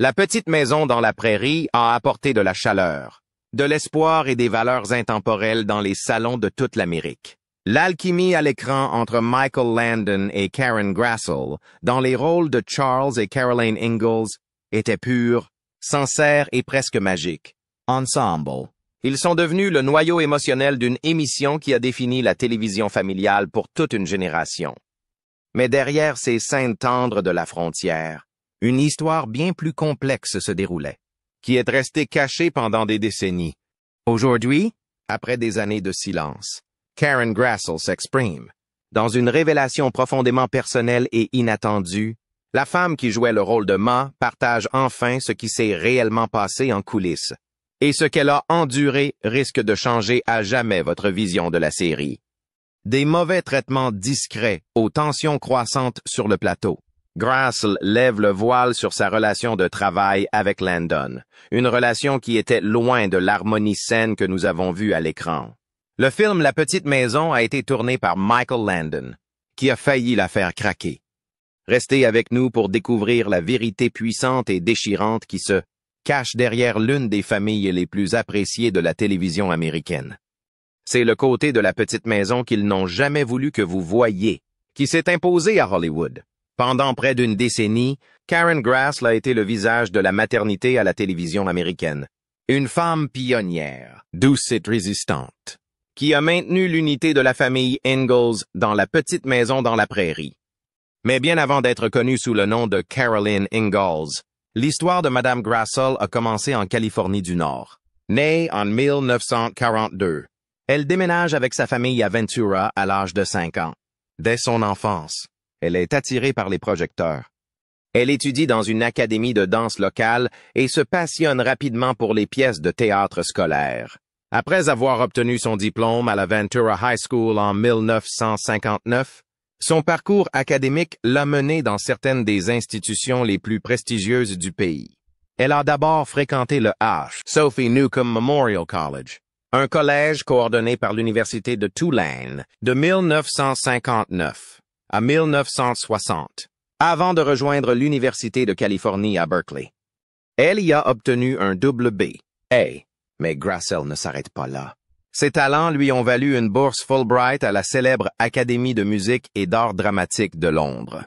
La petite maison dans la prairie a apporté de la chaleur, de l'espoir et des valeurs intemporelles dans les salons de toute l'Amérique. L'alchimie à l'écran entre Michael Landon et Karen Grassel, dans les rôles de Charles et Caroline Ingalls, était pure, sincère et presque magique. Ensemble, ils sont devenus le noyau émotionnel d'une émission qui a défini la télévision familiale pour toute une génération. Mais derrière ces scènes tendres de la frontière, une histoire bien plus complexe se déroulait, qui est restée cachée pendant des décennies. Aujourd'hui, après des années de silence, Karen Grassel s'exprime. Dans une révélation profondément personnelle et inattendue, la femme qui jouait le rôle de Ma partage enfin ce qui s'est réellement passé en coulisses. Et ce qu'elle a enduré risque de changer à jamais votre vision de la série. Des mauvais traitements discrets aux tensions croissantes sur le plateau. Grassel lève le voile sur sa relation de travail avec Landon, une relation qui était loin de l'harmonie saine que nous avons vue à l'écran. Le film La Petite Maison a été tourné par Michael Landon, qui a failli la faire craquer. Restez avec nous pour découvrir la vérité puissante et déchirante qui se cache derrière l'une des familles les plus appréciées de la télévision américaine. C'est le côté de La Petite Maison qu'ils n'ont jamais voulu que vous voyiez, qui s'est imposé à Hollywood. Pendant près d'une décennie, Karen Grassel a été le visage de la maternité à la télévision américaine. Une femme pionnière, douce et résistante, qui a maintenu l'unité de la famille Ingalls dans La Petite Maison dans la prairie. Mais bien avant d'être connue sous le nom de Caroline Ingalls, l'histoire de Madame Grassel a commencé en Californie du Nord. Née en 1942, elle déménage avec sa famille à Ventura à l'âge de 5 ans. Dès son enfance, elle est attirée par les projecteurs. Elle étudie dans une académie de danse locale et se passionne rapidement pour les pièces de théâtre scolaire. Après avoir obtenu son diplôme à la Ventura High School en 1959, son parcours académique l'a menée dans certaines des institutions les plus prestigieuses du pays. Elle a d'abord fréquenté le H. Sophie Newcomb Memorial College, un collège coordonné par l'Université de Tulane de 1959 à 1960, avant de rejoindre l'Université de Californie à Berkeley. Elle y a obtenu un double B. Mais Grassel ne s'arrête pas là. Ses talents lui ont valu une bourse Fulbright à la célèbre Académie de musique et d'art dramatique de Londres.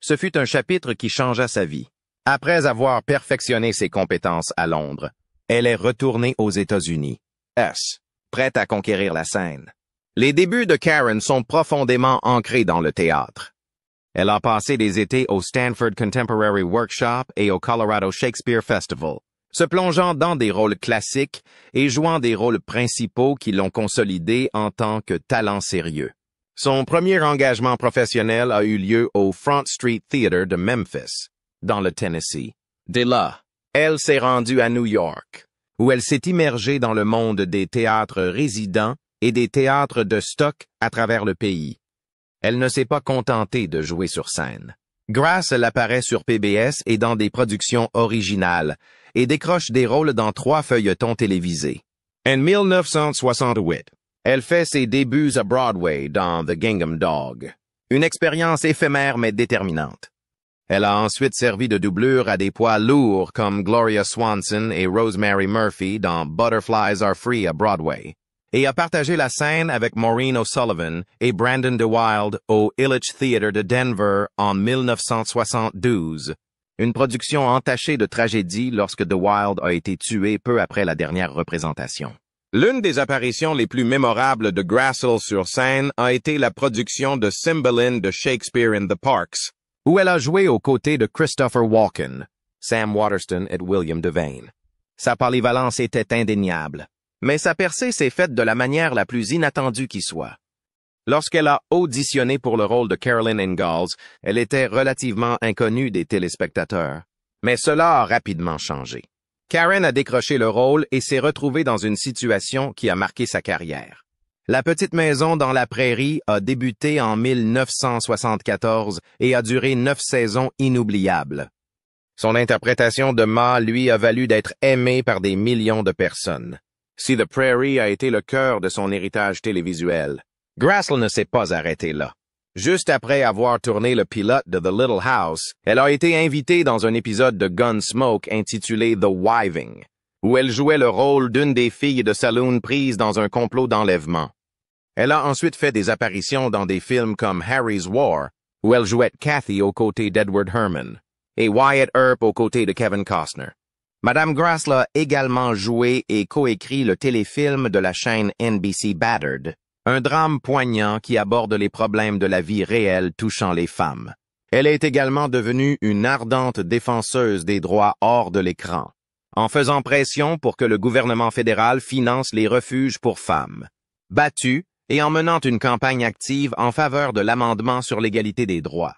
Ce fut un chapitre qui changea sa vie. Après avoir perfectionné ses compétences à Londres, elle est retournée aux États-Unis, prête à conquérir la scène. Les débuts de Karen sont profondément ancrés dans le théâtre. Elle a passé des étés au Stanford Contemporary Workshop et au Colorado Shakespeare Festival, se plongeant dans des rôles classiques et jouant des rôles principaux qui l'ont consolidé en tant que talent sérieux. Son premier engagement professionnel a eu lieu au Front Street Theater de Memphis, dans le Tennessee. Dès là, elle s'est rendue à New York, où elle s'est immergée dans le monde des théâtres résidents et des théâtres de stock à travers le pays. Elle ne s'est pas contentée de jouer sur scène. Grassel apparaît sur PBS et dans des productions originales et décroche des rôles dans 3 feuilletons télévisés. En 1968, elle fait ses débuts à Broadway dans The Gingham Dog, une expérience éphémère mais déterminante. Elle a ensuite servi de doublure à des poids lourds comme Gloria Swanson et Rosemary Murphy dans Butterflies Are Free à Broadway, et a partagé la scène avec Maureen O'Sullivan et Brandon DeWilde au Ilitch Theatre de Denver en 1972, une production entachée de tragédie lorsque DeWilde a été tué peu après la dernière représentation. L'une des apparitions les plus mémorables de Grassel sur scène a été la production de Cymbeline de Shakespeare in the Parks, où elle a joué aux côtés de Christopher Walken, Sam Waterston et William Devane. Sa polyvalence était indéniable, mais sa percée s'est faite de la manière la plus inattendue qui soit. Lorsqu'elle a auditionné pour le rôle de Caroline Ingalls, elle était relativement inconnue des téléspectateurs. Mais cela a rapidement changé. Karen a décroché le rôle et s'est retrouvée dans une situation qui a marqué sa carrière. La Petite Maison dans la prairie a débuté en 1974 et a duré 9 saisons inoubliables. Son interprétation de Ma lui a valu d'être aimée par des millions de personnes. Si The Prairie a été le cœur de son héritage télévisuel, Grassel ne s'est pas arrêté là. Juste après avoir tourné le pilote de The Little House, elle a été invitée dans un épisode de Gunsmoke intitulé The Wiving, où elle jouait le rôle d'une des filles de saloon prises dans un complot d'enlèvement. Elle a ensuite fait des apparitions dans des films comme Harry's War, où elle jouait Kathy aux côtés d'Edward Herman, et Wyatt Earp aux côtés de Kevin Costner. Madame Grassl a également joué et coécrit le téléfilm de la chaîne NBC Battered, un drame poignant qui aborde les problèmes de la vie réelle touchant les femmes. Elle est également devenue une ardente défenseuse des droits hors de l'écran, en faisant pression pour que le gouvernement fédéral finance les refuges pour femmes. Battue et en menant une campagne active en faveur de l'amendement sur l'égalité des droits.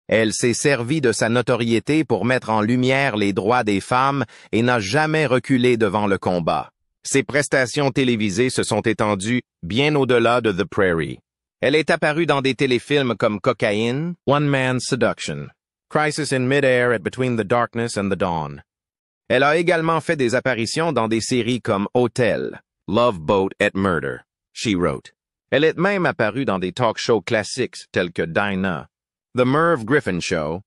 Elle s'est servie de sa notoriété pour mettre en lumière les droits des femmes et n'a jamais reculé devant le combat. Ses prestations télévisées se sont étendues bien au-delà de The Prairie. Elle est apparue dans des téléfilms comme Cocaine, One Man's Seduction, Crisis in Midair at Between the Darkness and the Dawn. Elle a également fait des apparitions dans des séries comme Hotel, Love Boat et Murder, She Wrote. Elle est même apparue dans des talk shows classiques tels que Dinah, The Merv Griffin Show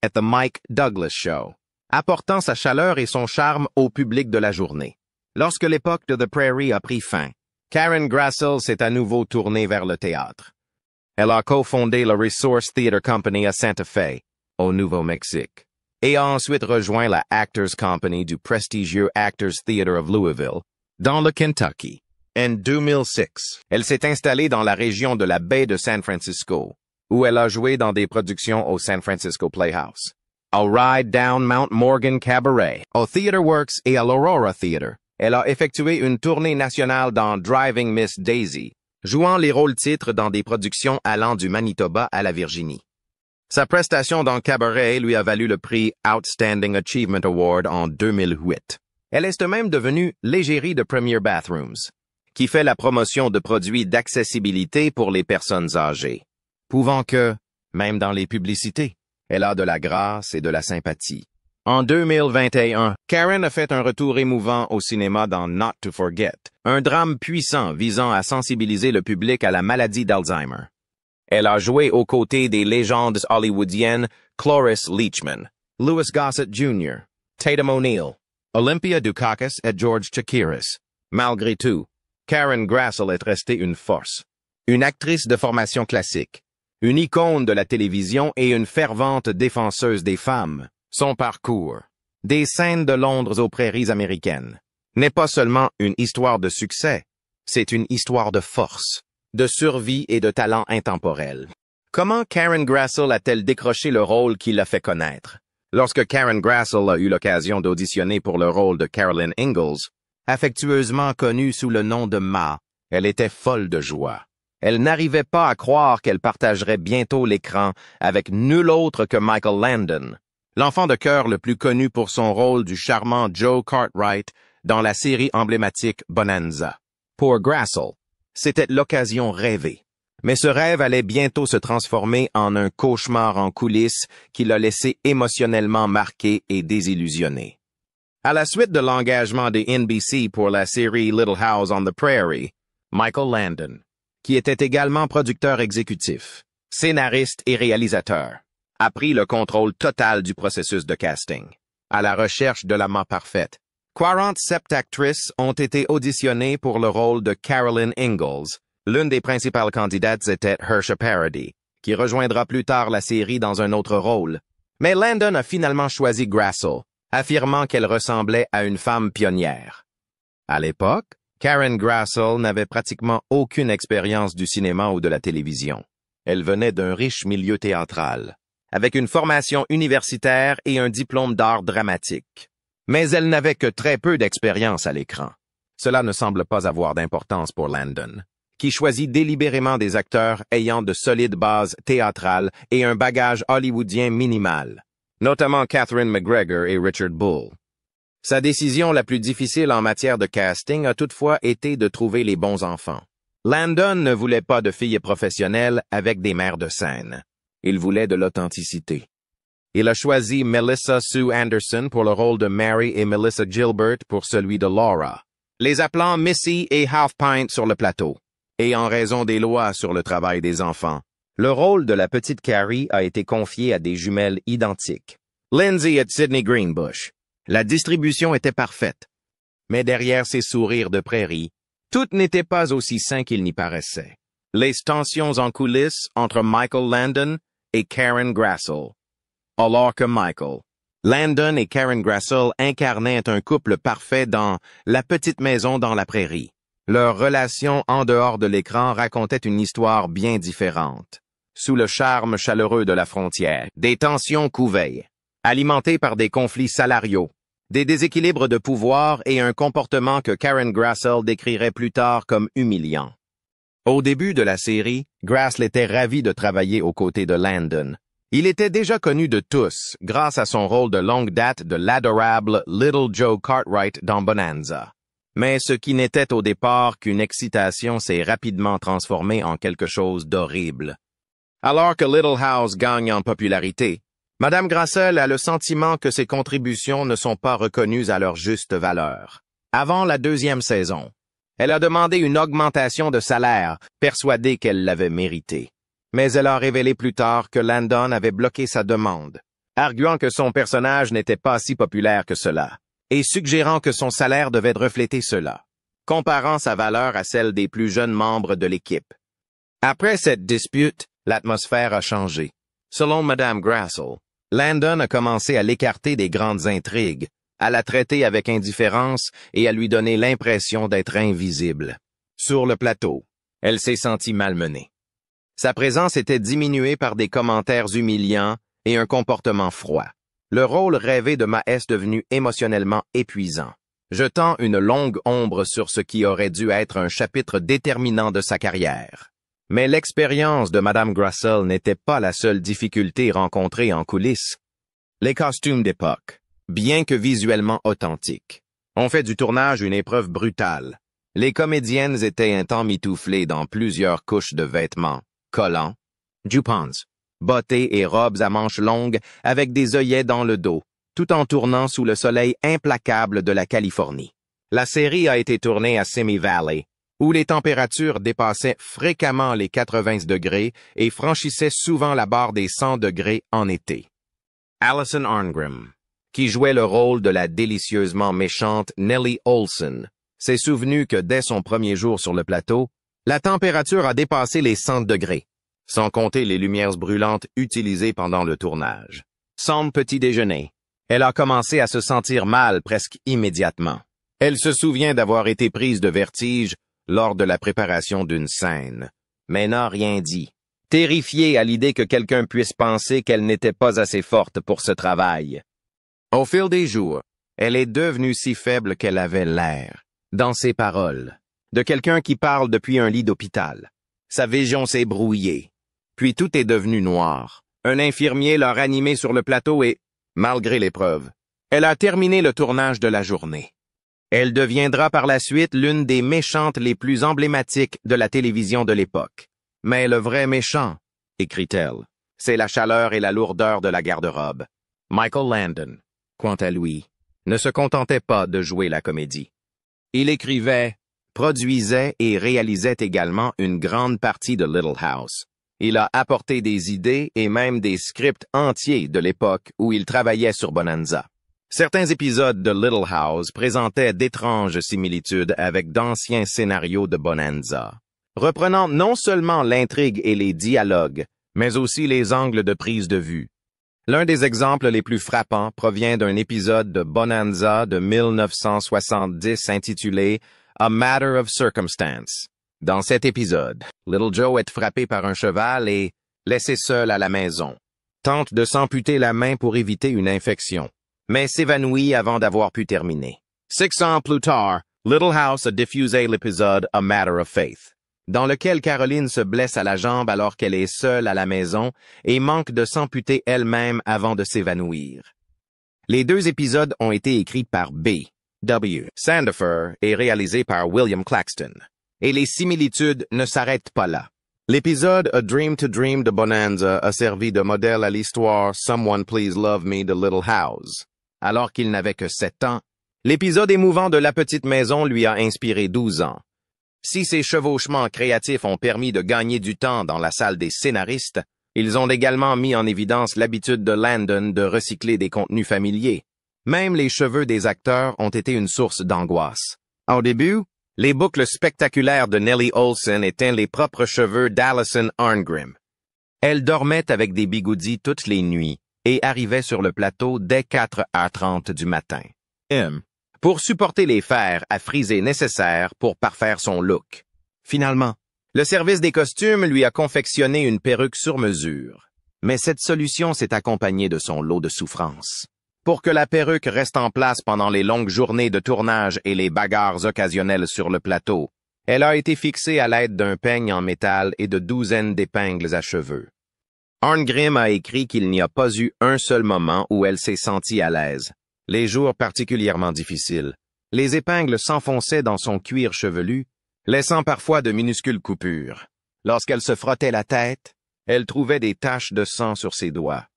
et The Mike Douglas Show, apportant sa chaleur et son charme au public de la journée. Lorsque l'époque de The Prairie a pris fin, Karen Grassl s'est à nouveau tournée vers le théâtre. Elle a cofondé le Resource Theatre Company à Santa Fe, au Nouveau-Mexique, et a ensuite rejoint la Actors Company du prestigieux Actors Theatre of Louisville, dans le Kentucky. En 2006, elle s'est installée dans la région de la baie de San Francisco, où elle a joué dans des productions au San Francisco Playhouse, A Ride Down Mount Morgan Cabaret, au Theatre Works et à l'Aurora Theatre. Elle a effectué une tournée nationale dans Driving Miss Daisy, jouant les rôles-titres dans des productions allant du Manitoba à la Virginie. Sa prestation dans Cabaret lui a valu le prix Outstanding Achievement Award en 2008. Elle est même devenue l'égérie de Premier Bathrooms, qui fait la promotion de produits d'accessibilité pour les personnes âgées. Pouvant que, même dans les publicités, elle a de la grâce et de la sympathie. En 2021, Karen a fait un retour émouvant au cinéma dans Not to Forget, un drame puissant visant à sensibiliser le public à la maladie d'Alzheimer. Elle a joué aux côtés des légendes hollywoodiennes Cloris Leachman, Louis Gossett Jr., Tatum O'Neal, Olympia Dukakis et George Chakiris. Malgré tout, Karen Grassl est restée une force. Une actrice de formation classique, une icône de la télévision et une fervente défenseuse des femmes. Son parcours, des scènes de Londres aux prairies américaines, n'est pas seulement une histoire de succès, c'est une histoire de force, de survie et de talent intemporel. Comment Karen Grassl a-t-elle décroché le rôle qui l'a fait connaître? Lorsque Karen Grassl a eu l'occasion d'auditionner pour le rôle de Caroline Ingalls, affectueusement connue sous le nom de Ma, elle était folle de joie. Elle n'arrivait pas à croire qu'elle partagerait bientôt l'écran avec nul autre que Michael Landon, l'enfant de cœur le plus connu pour son rôle du charmant Joe Cartwright dans la série emblématique Bonanza. Pour Grassl, c'était l'occasion rêvée. Mais ce rêve allait bientôt se transformer en un cauchemar en coulisses qui l'a laissé émotionnellement marqué et désillusionné. À la suite de l'engagement des NBC pour la série Little House on the Prairie, Michael Landon, qui était également producteur exécutif, scénariste et réalisateur, a pris le contrôle total du processus de casting. À la recherche de la main parfaite, 47 actrices ont été auditionnées pour le rôle de Caroline Ingalls. L'une des principales candidates était Hersha Parody, qui rejoindra plus tard la série dans un autre rôle. Mais Landon a finalement choisi Grassl, affirmant qu'elle ressemblait à une femme pionnière. À l'époque, Karen Grassl n'avait pratiquement aucune expérience du cinéma ou de la télévision. Elle venait d'un riche milieu théâtral, avec une formation universitaire et un diplôme d'art dramatique. Mais elle n'avait que très peu d'expérience à l'écran. Cela ne semble pas avoir d'importance pour Landon, qui choisit délibérément des acteurs ayant de solides bases théâtrales et un bagage hollywoodien minimal, notamment Catherine McGregor et Richard Bull. Sa décision la plus difficile en matière de casting a toutefois été de trouver les bons enfants. Landon ne voulait pas de filles professionnelles avec des mères de scène. Il voulait de l'authenticité. Il a choisi Melissa Sue Anderson pour le rôle de Mary et Melissa Gilbert pour celui de Laura, les appelant Missy et Half Pint sur le plateau. Et en raison des lois sur le travail des enfants, Le rôle de la petite Carrie a été confié à des jumelles identiques, Lindsay et Sydney Greenbush. La distribution était parfaite. Mais derrière ces sourires de prairie, tout n'était pas aussi sain qu'il n'y paraissait. Les tensions en coulisses entre Michael Landon et Karen Grassel. Alors que Landon et Karen Grassel incarnaient un couple parfait dans La petite maison dans la prairie. Leur relation en dehors de l'écran racontait une histoire bien différente. Sous le charme chaleureux de la frontière, des tensions couvaient, alimentées par des conflits salariaux, des déséquilibres de pouvoir et un comportement que Karen Grassel décrirait plus tard comme humiliant. Au début de la série, Grassel était ravi de travailler aux côtés de Landon. Il était déjà connu de tous grâce à son rôle de longue date de l'adorable Little Joe Cartwright dans Bonanza. Mais ce qui n'était au départ qu'une excitation s'est rapidement transformé en quelque chose d'horrible. Alors que Little House gagne en popularité, Madame Grassel a le sentiment que ses contributions ne sont pas reconnues à leur juste valeur. Avant la 2e saison, elle a demandé une augmentation de salaire, persuadée qu'elle l'avait méritée. Mais elle a révélé plus tard que Landon avait bloqué sa demande, arguant que son personnage n'était pas si populaire que cela, et suggérant que son salaire devait refléter cela, comparant sa valeur à celle des plus jeunes membres de l'équipe. Après cette dispute, l'atmosphère a changé. Selon Madame Grassel, Landon a commencé à l'écarter des grandes intrigues, à la traiter avec indifférence et à lui donner l'impression d'être invisible. Sur le plateau, elle s'est sentie malmenée. Sa présence était diminuée par des commentaires humiliants et un comportement froid. Le rôle rêvé de Ma est devenu émotionnellement épuisant, jetant une longue ombre sur ce qui aurait dû être un chapitre déterminant de sa carrière. Mais l'expérience de Madame Grassel n'était pas la seule difficulté rencontrée en coulisses. Les costumes d'époque, bien que visuellement authentiques, ont fait du tournage une épreuve brutale. Les comédiennes étaient emmitouflées dans plusieurs couches de vêtements, collants, jupons, bottées et robes à manches longues avec des œillets dans le dos, tout en tournant sous le soleil implacable de la Californie. La série a été tournée à Simi Valley, où les températures dépassaient fréquemment les 80 degrés et franchissaient souvent la barre des 100 degrés en été. Allison Arngrim, qui jouait le rôle de la délicieusement méchante Nellie Olson, s'est souvenu que dès son premier jour sur le plateau, la température a dépassé les 100 degrés, sans compter les lumières brûlantes utilisées pendant le tournage. Sans petit déjeuner, elle a commencé à se sentir mal presque immédiatement. Elle se souvient d'avoir été prise de vertige lors de la préparation d'une scène, mais n'a rien dit, terrifiée à l'idée que quelqu'un puisse penser qu'elle n'était pas assez forte pour ce travail. Au fil des jours, elle est devenue si faible qu'elle avait l'air, dans ses paroles, de quelqu'un qui parle depuis un lit d'hôpital. Sa vision s'est brouillée, puis tout est devenu noir. Un infirmier l'a ranimée sur le plateau et, malgré l'épreuve, elle a terminé le tournage de la journée. Elle deviendra par la suite l'une des méchantes les plus emblématiques de la télévision de l'époque. Mais le vrai méchant, écrit-elle, c'est la chaleur et la lourdeur de la garde-robe. Michael Landon, quant à lui, ne se contentait pas de jouer la comédie. Il écrivait, produisait et réalisait également une grande partie de Little House. Il a apporté des idées et même des scripts entiers de l'époque où il travaillait sur Bonanza. Certains épisodes de Little House présentaient d'étranges similitudes avec d'anciens scénarios de Bonanza, reprenant non seulement l'intrigue et les dialogues, mais aussi les angles de prise de vue. L'un des exemples les plus frappants provient d'un épisode de Bonanza de 1970 intitulé A Matter of Circumstance. Dans cet épisode, Little Joe est frappé par un cheval et, laissé seul à la maison, tente de s'amputer la main pour éviter une infection, mais s'évanouit avant d'avoir pu terminer. 6 ans plus tard, Little House a diffusé l'épisode A Matter of Faith, dans lequel Caroline se blesse à la jambe alors qu'elle est seule à la maison et manque de s'amputer elle-même avant de s'évanouir. Les 2 épisodes ont été écrits par B.W. Sandifer et réalisés par William Claxton. Et les similitudes ne s'arrêtent pas là. L'épisode A Dream to Dream de Bonanza a servi de modèle à l'histoire Someone Please Love Me de Little House. Alors qu'il n'avait que 7 ans, l'épisode émouvant de La petite maison lui a inspiré 12 ans. Si ces chevauchements créatifs ont permis de gagner du temps dans la salle des scénaristes, ils ont également mis en évidence l'habitude de Landon de recycler des contenus familiers. Même les cheveux des acteurs ont été une source d'angoisse. Au début, les boucles spectaculaires de Nellie Olson étaient les propres cheveux d'Alison Arngrim. Elle dormait avec des bigoudis toutes les nuits et arrivait sur le plateau dès 4h30 du matin. Pour supporter les fers à friser nécessaires pour parfaire son look. Finalement, le service des costumes lui a confectionné une perruque sur mesure. Mais cette solution s'est accompagnée de son lot de souffrances. Pour que la perruque reste en place pendant les longues journées de tournage et les bagarres occasionnelles sur le plateau, elle a été fixée à l'aide d'un peigne en métal et de douzaines d'épingles à cheveux. Arngrim a écrit qu'il n'y a pas eu un seul moment où elle s'est sentie à l'aise. Les jours particulièrement difficiles, les épingles s'enfonçaient dans son cuir chevelu, laissant parfois de minuscules coupures. Lorsqu'elle se frottait la tête, elle trouvait des taches de sang sur ses doigts.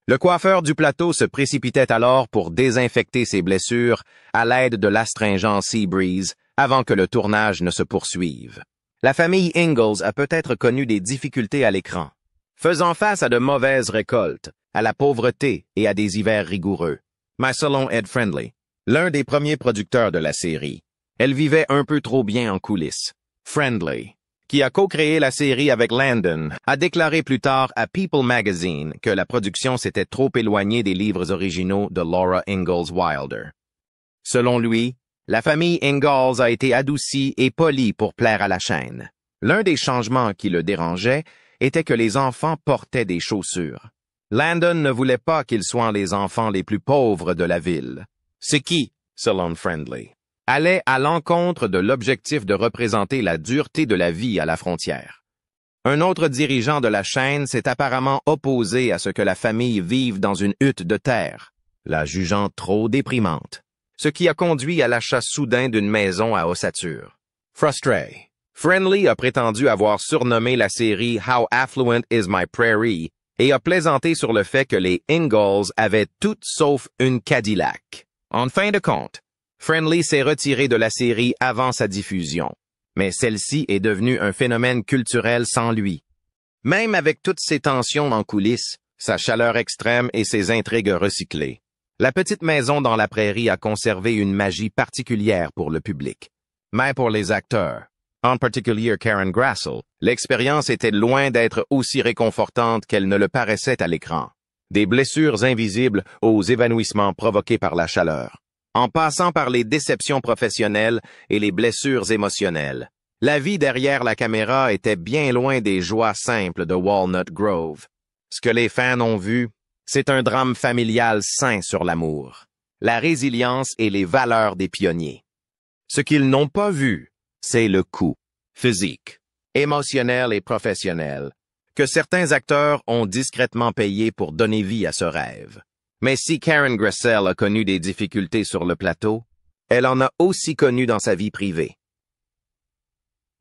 Le coiffeur du plateau se précipitait alors pour désinfecter ses blessures à l'aide de l'astringent Seabreeze avant que le tournage ne se poursuive. La famille Ingalls a peut-être connu des difficultés à l'écran, faisant face à de mauvaises récoltes, à la pauvreté et à des hivers rigoureux. Mais selon Ed Friendly, l'un des premiers producteurs de la série, elle vivait un peu trop bien en coulisses. Friendly, qui a co-créé la série avec Landon, a déclaré plus tard à People Magazine que la production s'était trop éloignée des livres originaux de Laura Ingalls Wilder. Selon lui, la famille Ingalls a été adoucie et polie pour plaire à la chaîne. L'un des changements qui le dérangeait était que les enfants portaient des chaussures. Landon ne voulait pas qu'ils soient les enfants les plus pauvres de la ville, ce qui, selon Friendly, allait à l'encontre de l'objectif de représenter la dureté de la vie à la frontière. Un autre dirigeant de la chaîne s'est apparemment opposé à ce que la famille vive dans une hutte de terre, la jugeant trop déprimante, ce qui a conduit à l'achat soudain d'une maison à ossature. Frustré, Friendly a prétendu avoir surnommé la série How Affluent Is My Prairie et a plaisanté sur le fait que les Ingalls avaient tout sauf une Cadillac. En fin de compte, Friendly s'est retiré de la série avant sa diffusion, mais celle-ci est devenue un phénomène culturel sans lui. Même avec toutes ses tensions en coulisses, sa chaleur extrême et ses intrigues recyclées, la petite maison dans la prairie a conservé une magie particulière pour le public. Mais pour les acteurs, en particulier Karen Grassel, l'expérience était loin d'être aussi réconfortante qu'elle ne le paraissait à l'écran. Des blessures invisibles aux évanouissements provoqués par la chaleur, en passant par les déceptions professionnelles et les blessures émotionnelles. La vie derrière la caméra était bien loin des joies simples de Walnut Grove. Ce que les fans ont vu, c'est un drame familial sain sur l'amour, la résilience et les valeurs des pionniers. Ce qu'ils n'ont pas vu, c'est le coût physique, émotionnel et professionnel que certains acteurs ont discrètement payé pour donner vie à ce rêve. Mais si Karen Grassel a connu des difficultés sur le plateau, elle en a aussi connu dans sa vie privée.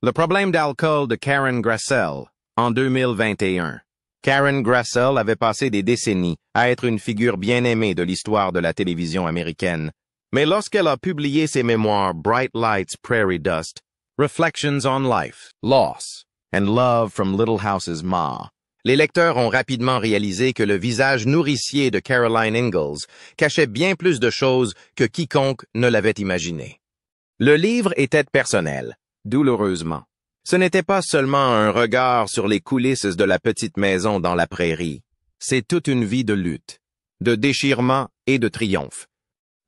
Le problème d'alcool de Karen Grassel, en 2021. Karen Grassel avait passé des décennies à être une figure bien aimée de l'histoire de la télévision américaine. Mais lorsqu'elle a publié ses mémoires Bright Lights, Prairie Dust, Reflections on Life, Loss, and Love from Little House's Ma, les lecteurs ont rapidement réalisé que le visage nourricier de Caroline Ingalls cachait bien plus de choses que quiconque ne l'avait imaginé. Le livre était personnel, douloureusement. Ce n'était pas seulement un regard sur les coulisses de la petite maison dans la prairie. C'est toute une vie de lutte, de déchirement et de triomphe.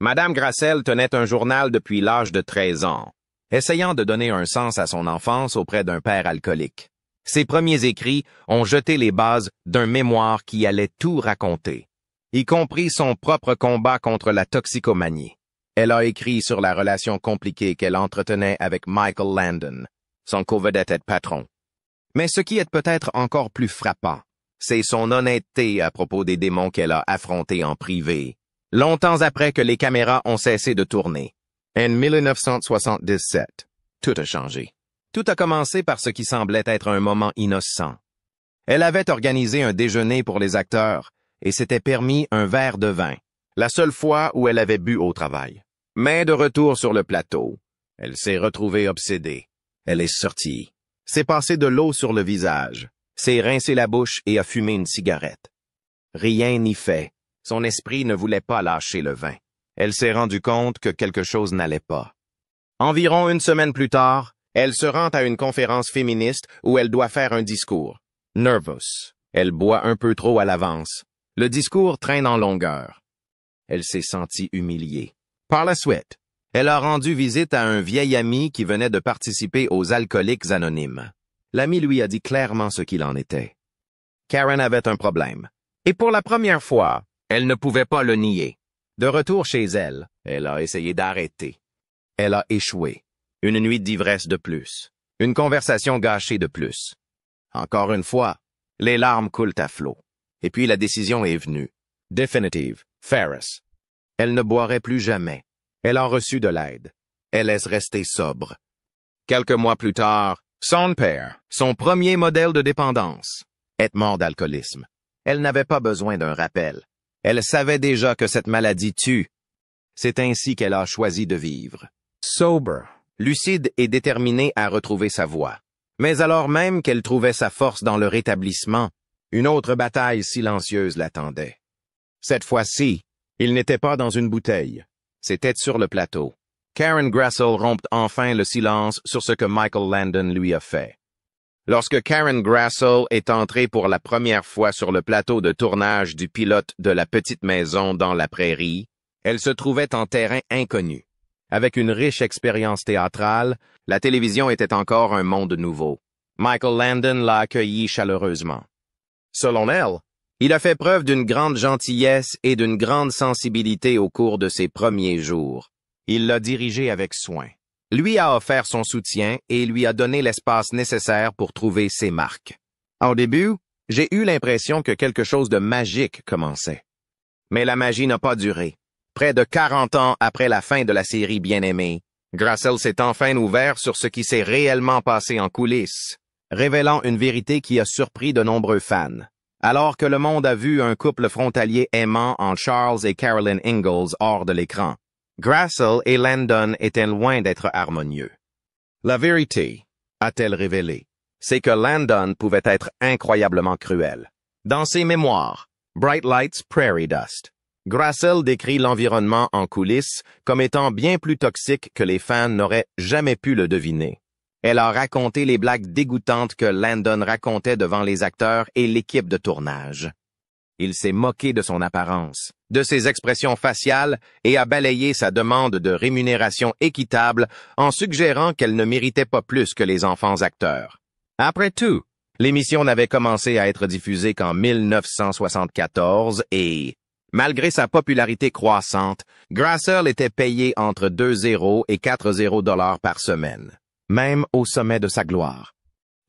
Madame Grassel tenait un journal depuis l'âge de 13 ans, essayant de donner un sens à son enfance auprès d'un père alcoolique. Ses premiers écrits ont jeté les bases d'un mémoire qui allait tout raconter, y compris son propre combat contre la toxicomanie. Elle a écrit sur la relation compliquée qu'elle entretenait avec Michael Landon, son co-vedette et patron. Mais ce qui est peut-être encore plus frappant, c'est son honnêteté à propos des démons qu'elle a affrontés en privé, longtemps après que les caméras ont cessé de tourner. En 1977, tout a changé. Tout a commencé par ce qui semblait être un moment innocent. Elle avait organisé un déjeuner pour les acteurs et s'était permis un verre de vin, la seule fois où elle avait bu au travail. Mais de retour sur le plateau, elle s'est retrouvée obsédée. Elle est sortie, s'est passé de l'eau sur le visage, s'est rincé la bouche et a fumé une cigarette. Rien n'y fait. Son esprit ne voulait pas lâcher le vin. Elle s'est rendue compte que quelque chose n'allait pas. Environ une semaine plus tard, elle se rend à une conférence féministe où elle doit faire un discours. Nervous. Elle boit un peu trop à l'avance. Le discours traîne en longueur. Elle s'est sentie humiliée. Par la suite, elle a rendu visite à un vieil ami qui venait de participer aux Alcooliques Anonymes. L'ami lui a dit clairement ce qu'il en était. Karen avait un problème. Et pour la première fois, elle ne pouvait pas le nier. De retour chez elle, elle a essayé d'arrêter. Elle a échoué. Une nuit d'ivresse de plus. Une conversation gâchée de plus. Encore une fois, les larmes coulent à flot. Et puis la décision est venue. Définitive. Ferris. Elle ne boirait plus jamais. Elle a reçu de l'aide. Elle est restée sobre. Quelques mois plus tard, son père, son premier modèle de dépendance, est mort d'alcoolisme. Elle n'avait pas besoin d'un rappel. Elle savait déjà que cette maladie tue. C'est ainsi qu'elle a choisi de vivre. Sober, lucide et déterminée à retrouver sa voie. Mais alors même qu'elle trouvait sa force dans le rétablissement, une autre bataille silencieuse l'attendait. Cette fois-ci, il n'était pas dans une bouteille. C'était sur le plateau. Karen Grassel rompt enfin le silence sur ce que Michael Landon lui a fait. Lorsque Karen Grassel est entrée pour la première fois sur le plateau de tournage du pilote de La Petite Maison dans la Prairie, elle se trouvait en terrain inconnu. Avec une riche expérience théâtrale, la télévision était encore un monde nouveau. Michael Landon l'a accueillie chaleureusement. Selon elle, il a fait preuve d'une grande gentillesse et d'une grande sensibilité au cours de ses premiers jours. Il l'a dirigée avec soin. Lui a offert son soutien et lui a donné l'espace nécessaire pour trouver ses marques. Au début, j'ai eu l'impression que quelque chose de magique commençait. Mais la magie n'a pas duré. Près de 40 ans après la fin de la série Bien-Aimée, Grassel s'est enfin ouvert sur ce qui s'est réellement passé en coulisses, révélant une vérité qui a surpris de nombreux fans. Alors que le monde a vu un couple frontalier aimant en Charles et Carolyn Ingalls hors de l'écran, Grassel et Landon étaient loin d'être harmonieux. La vérité, a-t-elle révélé, c'est que Landon pouvait être incroyablement cruel. Dans ses mémoires, Bright Lights, Prairie Dust, Grassel décrit l'environnement en coulisses comme étant bien plus toxique que les fans n'auraient jamais pu le deviner. Elle a raconté les blagues dégoûtantes que Landon racontait devant les acteurs et l'équipe de tournage. Il s'est moqué de son apparence, de ses expressions faciales et a balayé sa demande de rémunération équitable en suggérant qu'elle ne méritait pas plus que les enfants acteurs. Après tout, l'émission n'avait commencé à être diffusée qu'en 1974 et, malgré sa popularité croissante, Grassel était payé entre 2,0 et 4,0 $ par semaine, même au sommet de sa gloire.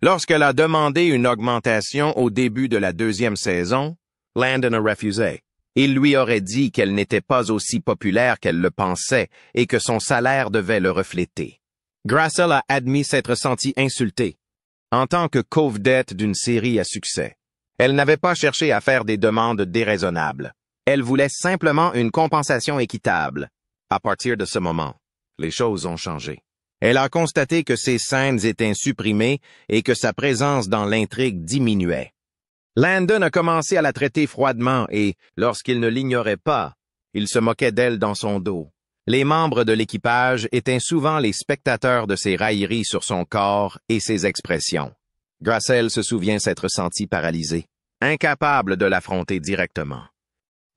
Lorsqu'elle a demandé une augmentation au début de la deuxième saison, Landon a refusé. Il lui aurait dit qu'elle n'était pas aussi populaire qu'elle le pensait et que son salaire devait le refléter. Grassel a admis s'être sentie insultée. En tant que co-vedette d'une série à succès, elle n'avait pas cherché à faire des demandes déraisonnables. Elle voulait simplement une compensation équitable. À partir de ce moment, les choses ont changé. Elle a constaté que ses scènes étaient supprimées et que sa présence dans l'intrigue diminuait. Landon a commencé à la traiter froidement et, lorsqu'il ne l'ignorait pas, il se moquait d'elle dans son dos. Les membres de l'équipage étaient souvent les spectateurs de ses railleries sur son corps et ses expressions. Grassel se souvient s'être sentie paralysée, incapable de l'affronter directement.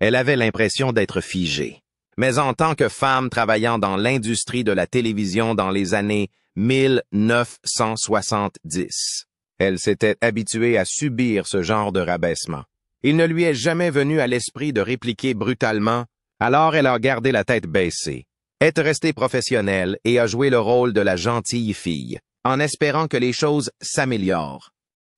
Elle avait l'impression d'être figée. Mais en tant que femme travaillant dans l'industrie de la télévision dans les années 1970, elle s'était habituée à subir ce genre de rabaissement. Il ne lui est jamais venu à l'esprit de répliquer brutalement, alors elle a gardé la tête baissée, est restée professionnelle et a joué le rôle de la gentille fille, en espérant que les choses s'améliorent.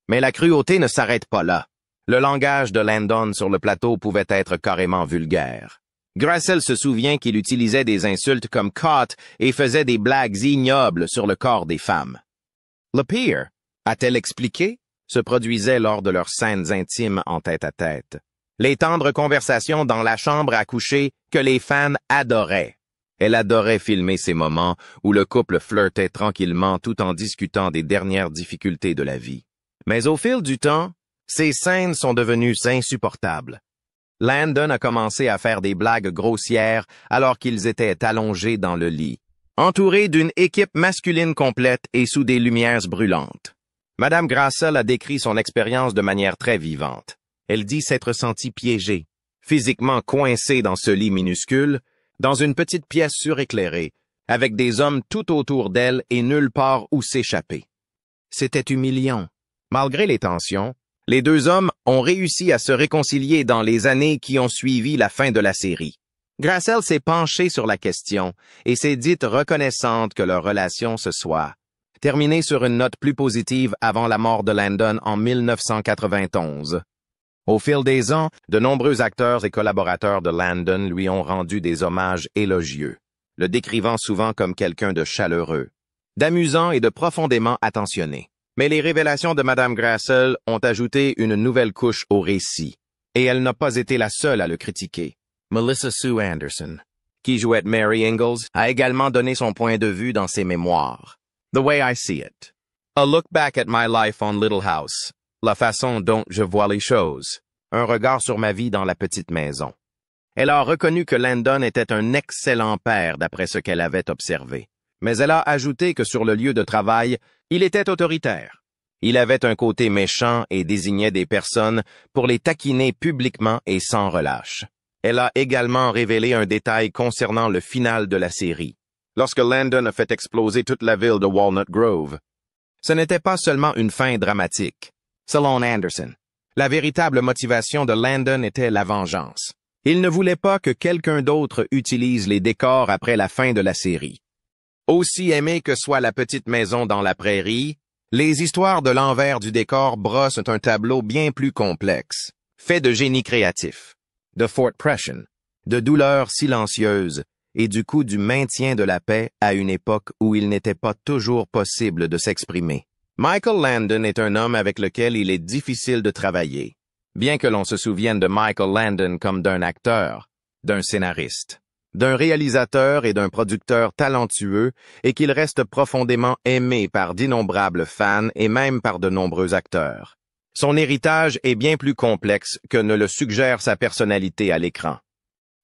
Mais la cruauté ne s'arrête pas là. Le langage de Landon sur le plateau pouvait être carrément vulgaire. Grassel se souvient qu'il utilisait des insultes comme « caught » et faisait des blagues ignobles sur le corps des femmes. Le pire, a-t-elle expliqué, se produisait lors de leurs scènes intimes en tête-à-tête. Les tendres conversations dans la chambre à coucher que les fans adoraient. Elle adorait filmer ces moments où le couple flirtait tranquillement tout en discutant des dernières difficultés de la vie. Mais au fil du temps, ces scènes sont devenues insupportables. Landon a commencé à faire des blagues grossières alors qu'ils étaient allongés dans le lit, entourés d'une équipe masculine complète et sous des lumières brûlantes. Madame Grassel a décrit son expérience de manière très vivante. Elle dit s'être sentie piégée, physiquement coincée dans ce lit minuscule, dans une petite pièce suréclairée, avec des hommes tout autour d'elle et nulle part où s'échapper. C'était humiliant. Malgré les tensions, les deux hommes ont réussi à se réconcilier dans les années qui ont suivi la fin de la série. Grassel s'est penchée sur la question et s'est dite reconnaissante que leur relation se soit terminée sur une note plus positive avant la mort de Landon en 1991. Au fil des ans, de nombreux acteurs et collaborateurs de Landon lui ont rendu des hommages élogieux, le décrivant souvent comme quelqu'un de chaleureux, d'amusant et de profondément attentionné. Mais les révélations de Madame Grassel ont ajouté une nouvelle couche au récit, et elle n'a pas été la seule à le critiquer. Melissa Sue Anderson, qui jouait Mary Ingalls, a également donné son point de vue dans ses mémoires. The Way I See It. A Look Back at My Life on Little House. La façon dont je vois les choses. Un regard sur ma vie dans la petite maison. Elle a reconnu que Landon était un excellent père d'après ce qu'elle avait observé. Mais elle a ajouté que sur le lieu de travail, il était autoritaire. Il avait un côté méchant et désignait des personnes pour les taquiner publiquement et sans relâche. Elle a également révélé un détail concernant le final de la série, lorsque Landon a fait exploser toute la ville de Walnut Grove. Ce n'était pas seulement une fin dramatique. Selon Anderson, la véritable motivation de Landon était la vengeance. Il ne voulait pas que quelqu'un d'autre utilise les décors après la fin de la série. Aussi aimée que soit la petite maison dans la prairie, les histoires de l'envers du décor brossent un tableau bien plus complexe, fait de génie créatif, de Fort Pression, de douleurs silencieuses et du coup du maintien de la paix à une époque où il n'était pas toujours possible de s'exprimer. Michael Landon est un homme avec lequel il est difficile de travailler, bien que l'on se souvienne de Michael Landon comme d'un acteur, d'un scénariste, d'un réalisateur et d'un producteur talentueux et qu'il reste profondément aimé par d'innombrables fans et même par de nombreux acteurs. Son héritage est bien plus complexe que ne le suggère sa personnalité à l'écran.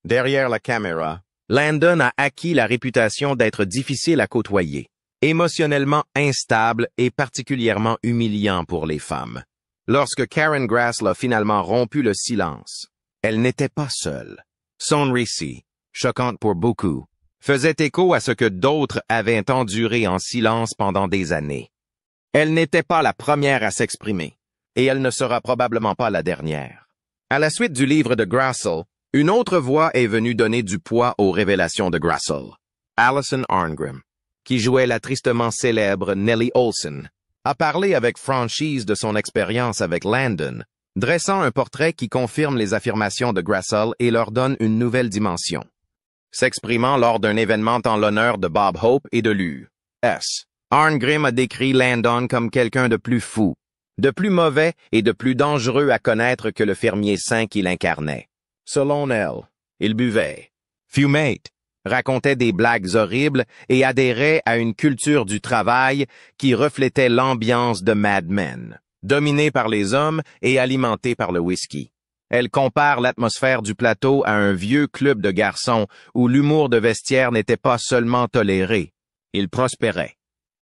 Derrière la caméra, Landon a acquis la réputation d'être difficile à côtoyer, émotionnellement instable et particulièrement humiliant pour les femmes. Lorsque Karen Grassel a finalement rompu le silence, elle n'était pas seule. Son récit, choquante pour beaucoup, faisait écho à ce que d'autres avaient enduré en silence pendant des années. Elle n'était pas la première à s'exprimer, et elle ne sera probablement pas la dernière. À la suite du livre de Grassel, une autre voix est venue donner du poids aux révélations de Grassel. Alison Arngrim, qui jouait la tristement célèbre Nellie Olson, a parlé avec franchise de son expérience avec Landon, dressant un portrait qui confirme les affirmations de Grassel et leur donne une nouvelle dimension. S'exprimant lors d'un événement en l'honneur de Bob Hope et de l'U.S., Arngrim a décrit Landon comme quelqu'un de plus fou, de plus mauvais et de plus dangereux à connaître que le fermier sain qu'il incarnait. Selon elle, il buvait, fumait, racontait des blagues horribles et adhérait à une culture du travail qui reflétait l'ambiance de Mad Men, dominée par les hommes et alimentée par le whisky. Elle compare l'atmosphère du plateau à un vieux club de garçons où l'humour de vestiaire n'était pas seulement toléré, il prospérait.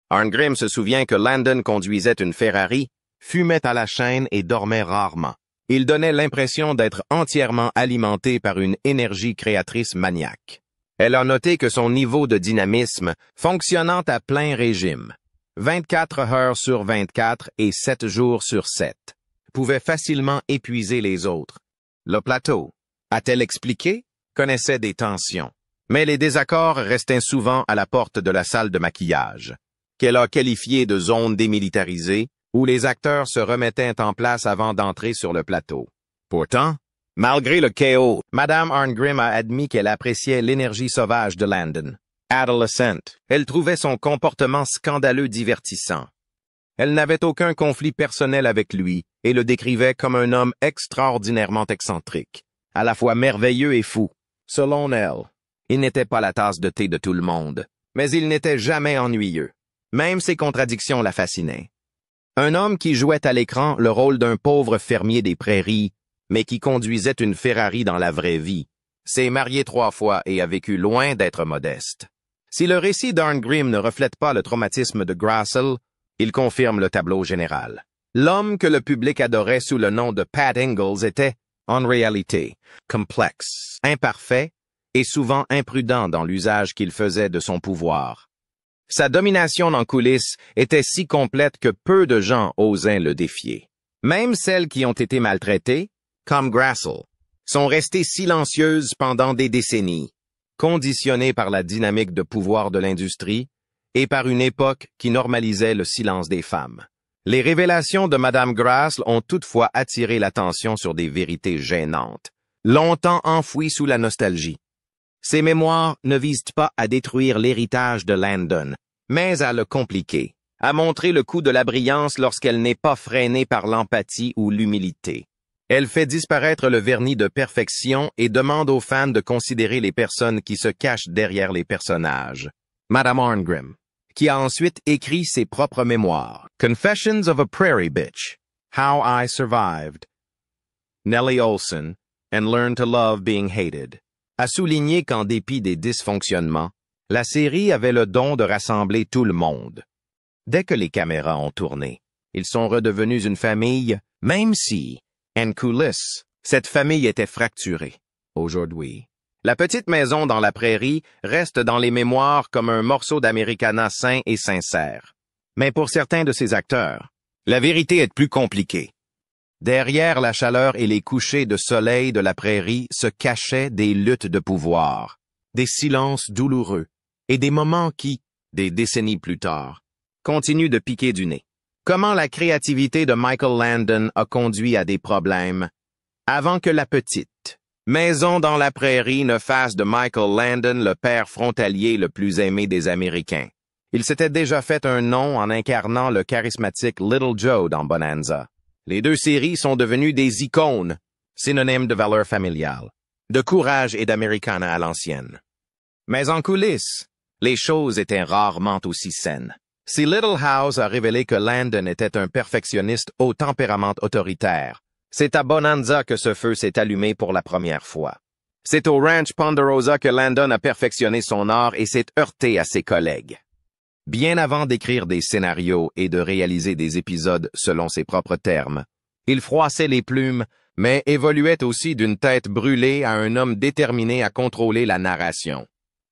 Arngrim se souvient que Landon conduisait une Ferrari, fumait à la chaîne et dormait rarement. Il donnait l'impression d'être entièrement alimenté par une énergie créatrice maniaque. Elle a noté que son niveau de dynamisme, fonctionnant à plein régime, 24 heures sur 24 et 7 jours sur 7, pouvait facilement épuiser les autres. Le plateau, a-t-elle expliqué, connaissait des tensions, mais les désaccords restaient souvent à la porte de la salle de maquillage, qu'elle a qualifiée de zone démilitarisée, où les acteurs se remettaient en place avant d'entrer sur le plateau. Pourtant, malgré le chaos, Madame Arngrim a admis qu'elle appréciait l'énergie sauvage de Landon. Adolescent, elle trouvait son comportement scandaleux divertissant. Elle n'avait aucun conflit personnel avec lui et le décrivait comme un homme extraordinairement excentrique, à la fois merveilleux et fou. Selon elle, Il n'était pas la tasse de thé de tout le monde, mais il n'était jamais ennuyeux. Même ses contradictions la fascinaient. Un homme qui jouait à l'écran le rôle d'un pauvre fermier des prairies, mais qui conduisait une Ferrari dans la vraie vie, s'est marié 3 fois et a vécu loin d'être modeste. Si le récit d'Arn Grimm ne reflète pas le traumatisme de Grassl, il confirme le tableau général. L'homme que le public adorait sous le nom de Pat Ingalls était, en réalité, complexe, imparfait et souvent imprudent dans l'usage qu'il faisait de son pouvoir. Sa domination en coulisses était si complète que peu de gens osaient le défier. Même celles qui ont été maltraitées, comme Grassl, sont restées silencieuses pendant des décennies, conditionnées par la dynamique de pouvoir de l'industrie et par une époque qui normalisait le silence des femmes. Les révélations de Madame Grassl ont toutefois attiré l'attention sur des vérités gênantes, longtemps enfouies sous la nostalgie. Ces mémoires ne visent pas à détruire l'héritage de Landon, mais à le compliquer, à montrer le coût de la brillance lorsqu'elle n'est pas freinée par l'empathie ou l'humilité. Elle fait disparaître le vernis de perfection et demande aux fans de considérer les personnes qui se cachent derrière les personnages. Madame Arn Grimm, qui a ensuite écrit ses propres mémoires. Confessions of a Prairie Bitch, How I Survived, Nellie Olson, and Learned to Love Being Hated, a souligné qu'en dépit des dysfonctionnements, la série avait le don de rassembler tout le monde. Dès que les caméras ont tourné, ils sont redevenus une famille, même si, en coulisses, cette famille était fracturée. Aujourd'hui, la petite maison dans la prairie reste dans les mémoires comme un morceau d'Americana sain et sincère. Mais pour certains de ses acteurs, la vérité est plus compliquée. Derrière la chaleur et les couchers de soleil de la prairie se cachaient des luttes de pouvoir, des silences douloureux et des moments qui, des décennies plus tard, continuent de piquer du nez. Comment la créativité de Michael Landon a conduit à des problèmes avant que la petite maison dans la prairie ne fasse de Michael Landon le père frontalier le plus aimé des Américains. Il s'était déjà fait un nom en incarnant le charismatique Little Joe dans Bonanza. Les 2 séries sont devenues des icônes, synonymes de valeur familiale, de courage et d'Americana à l'ancienne. Mais en coulisses, les choses étaient rarement aussi saines. Si Little House a révélé que Landon était un perfectionniste au tempérament autoritaire, c'est à Bonanza que ce feu s'est allumé pour la première fois. C'est au Ranch Ponderosa que Landon a perfectionné son art et s'est heurté à ses collègues. Bien avant d'écrire des scénarios et de réaliser des épisodes selon ses propres termes, il froissait les plumes, mais évoluait aussi d'une tête brûlée à un homme déterminé à contrôler la narration.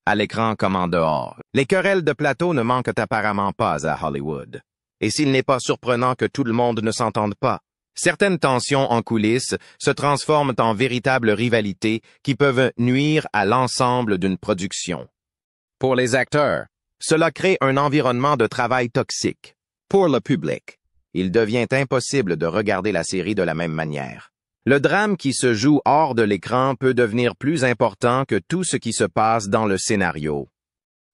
À l'écran comme en dehors, les querelles de plateau ne manquent apparemment pas à Hollywood. Et s'il n'est pas surprenant que tout le monde ne s'entende pas, certaines tensions en coulisses se transforment en véritables rivalités qui peuvent nuire à l'ensemble d'une production. Pour les acteurs, cela crée un environnement de travail toxique. Pour le public, il devient impossible de regarder la série de la même manière. Le drame qui se joue hors de l'écran peut devenir plus important que tout ce qui se passe dans le scénario.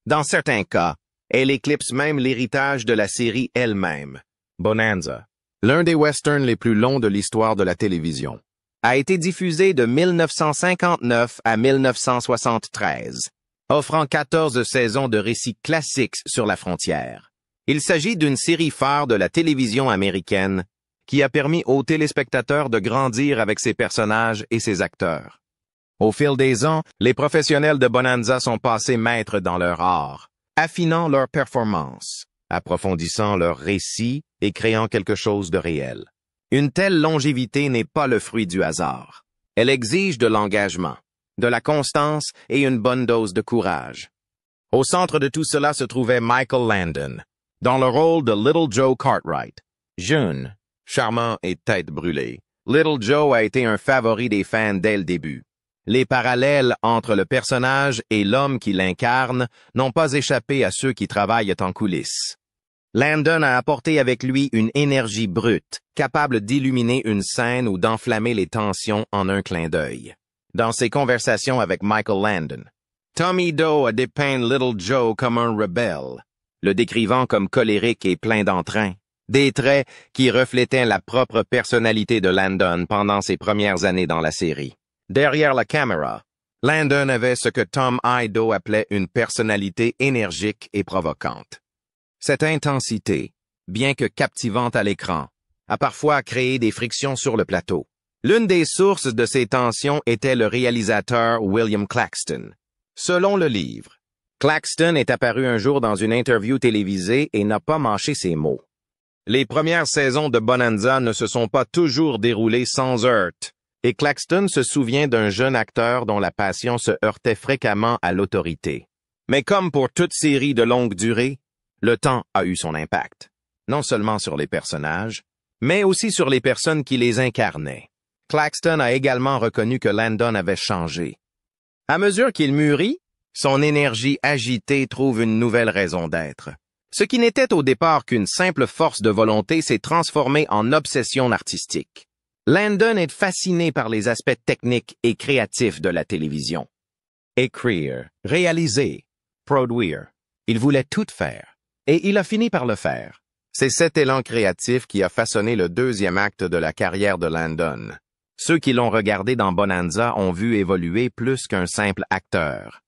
Dans certains cas, elle éclipse même l'héritage de la série elle-même. Bonanza, l'un des westerns les plus longs de l'histoire de la télévision, a été diffusé de 1959 à 1973, offrant 14 saisons de récits classiques sur la frontière. Il s'agit d'une série phare de la télévision américaine qui a permis aux téléspectateurs de grandir avec ses personnages et ses acteurs. Au fil des ans, les professionnels de Bonanza sont passés maîtres dans leur art, affinant leur performance, approfondissant leur récit et créant quelque chose de réel. Une telle longévité n'est pas le fruit du hasard. Elle exige de l'engagement, de la constance et une bonne dose de courage. Au centre de tout cela se trouvait Michael Landon, dans le rôle de Little Joe Cartwright. Jeune, charmant et tête brûlée, Little Joe a été un favori des fans dès le début. Les parallèles entre le personnage et l'homme qui l'incarne n'ont pas échappé à ceux qui travaillent en coulisses. Landon a apporté avec lui une énergie brute, capable d'illuminer une scène ou d'enflammer les tensions en un clin d'œil. Dans ses conversations avec Michael Landon, Tommy Doe a dépeint Little Joe comme un rebelle, le décrivant comme colérique et plein d'entrain. Des traits qui reflétaient la propre personnalité de Landon pendant ses premières années dans la série. Derrière la caméra, Landon avait ce que Tom Ido appelait une personnalité énergique et provocante. Cette intensité, bien que captivante à l'écran, a parfois créé des frictions sur le plateau. L'une des sources de ces tensions était le réalisateur William Claxton. Selon le livre, Claxton est apparu un jour dans une interview télévisée et n'a pas mâché ses mots. Les premières saisons de Bonanza ne se sont pas toujours déroulées sans heurts, et Claxton se souvient d'un jeune acteur dont la passion se heurtait fréquemment à l'autorité. Mais comme pour toute série de longue durée, le temps a eu son impact, non seulement sur les personnages, mais aussi sur les personnes qui les incarnaient. Claxton a également reconnu que Landon avait changé. À mesure qu'il mûrit, son énergie agitée trouve une nouvelle raison d'être. Ce qui n'était au départ qu'une simple force de volonté s'est transformé en obsession artistique. Landon est fasciné par les aspects techniques et créatifs de la télévision. Écrire, réaliser, produire. Il voulait tout faire. Et il a fini par le faire. C'est cet élan créatif qui a façonné le deuxième acte de la carrière de Landon. Ceux qui l'ont regardé dans Bonanza ont vu évoluer plus qu'un simple acteur.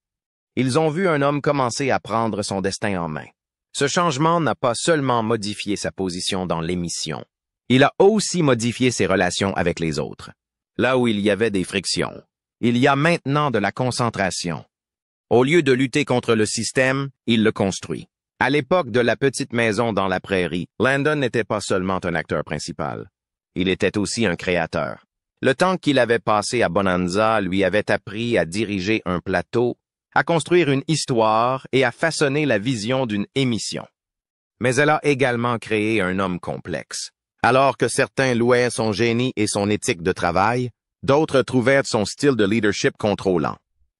Ils ont vu un homme commencer à prendre son destin en main. Ce changement n'a pas seulement modifié sa position dans l'émission. Il a aussi modifié ses relations avec les autres. Là où il y avait des frictions, il y a maintenant de la concentration. Au lieu de lutter contre le système, il le construit. À l'époque de La petite maison dans la prairie, Landon n'était pas seulement un acteur principal. Il était aussi un créateur. Le temps qu'il avait passé à Bonanza lui avait appris à diriger un plateau, à construire une histoire et à façonner la vision d'une émission. Mais elle a également créé un homme complexe. Alors que certains louaient son génie et son éthique de travail, d'autres trouvèrent son style de leadership contrôlant,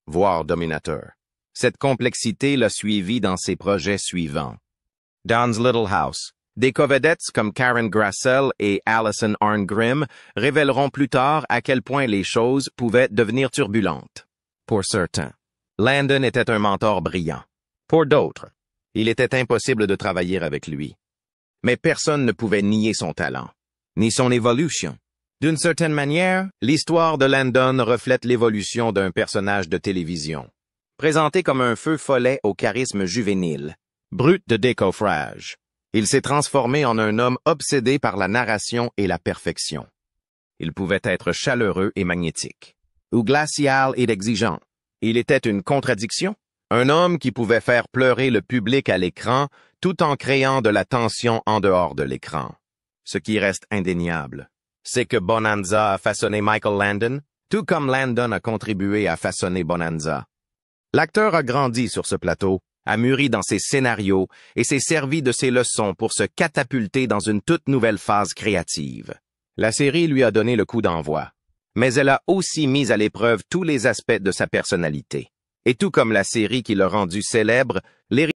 voire dominateur. Cette complexité l'a suivi dans ses projets suivants. Don's Little House. Des covedettes comme Karen Grassel et Alison Arngrim révéleront plus tard à quel point les choses pouvaient devenir turbulentes. Pour certains, Landon était un mentor brillant. Pour d'autres, il était impossible de travailler avec lui. Mais personne ne pouvait nier son talent, ni son évolution. D'une certaine manière, l'histoire de Landon reflète l'évolution d'un personnage de télévision. Présenté comme un feu follet au charisme juvénile, brut de décoffrage, il s'est transformé en un homme obsédé par la narration et la perfection. Il pouvait être chaleureux et magnétique, ou glacial et exigeant. Il était une contradiction, un homme qui pouvait faire pleurer le public à l'écran tout en créant de la tension en dehors de l'écran. Ce qui reste indéniable, c'est que Bonanza a façonné Michael Landon, tout comme Landon a contribué à façonner Bonanza. L'acteur a grandi sur ce plateau, a mûri dans ses scénarios et s'est servi de ses leçons pour se catapulter dans une toute nouvelle phase créative. La série lui a donné le coup d'envoi, mais elle a aussi mis à l'épreuve tous les aspects de sa personnalité. Et tout comme la série qui l'a rendu célèbre, les